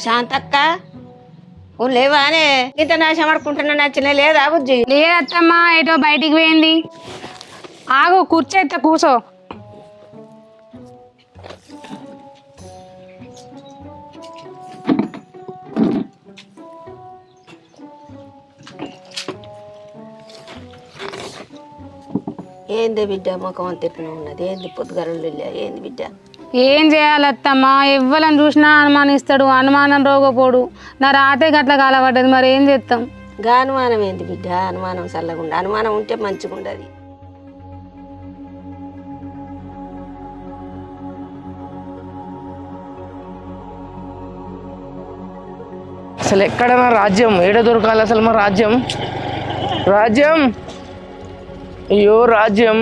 శాంతక్క లేవానే ఇంత నాశం ఆడుకుంటున్నా నచ్చిన లేదా బుజ్జి? లేదత్తమ్మా ఏటో బయటికి పోయింది. ఆగు కూర్చోెత్త కూర్చో. ఏంది బిడ్డ ముఖం తిట్టిన ఉన్నది? ఏంది పొద్దుగరలు ఏంది బిడ్డ? ఏం చేయాలత్తమ్మా? ఎవ్వలని చూసినా అనుమానిస్తాడు, అనుమానం రోగపోడు. నా రాతే గట్ల కాలపడ్డది, మరి ఏం చేస్తాం? గా అనుమానం ఏంది బిడ్డ? అనుమానం చల్లగుండా, అనుమానం ఉంటే మంచిగా ఉండదు. అసలు ఎక్కడ నా రాజ్యం? ఏడ దొరకాలి అసలు మా రాజ్యం? రాజ్యం, అయ్యో రాజ్యం.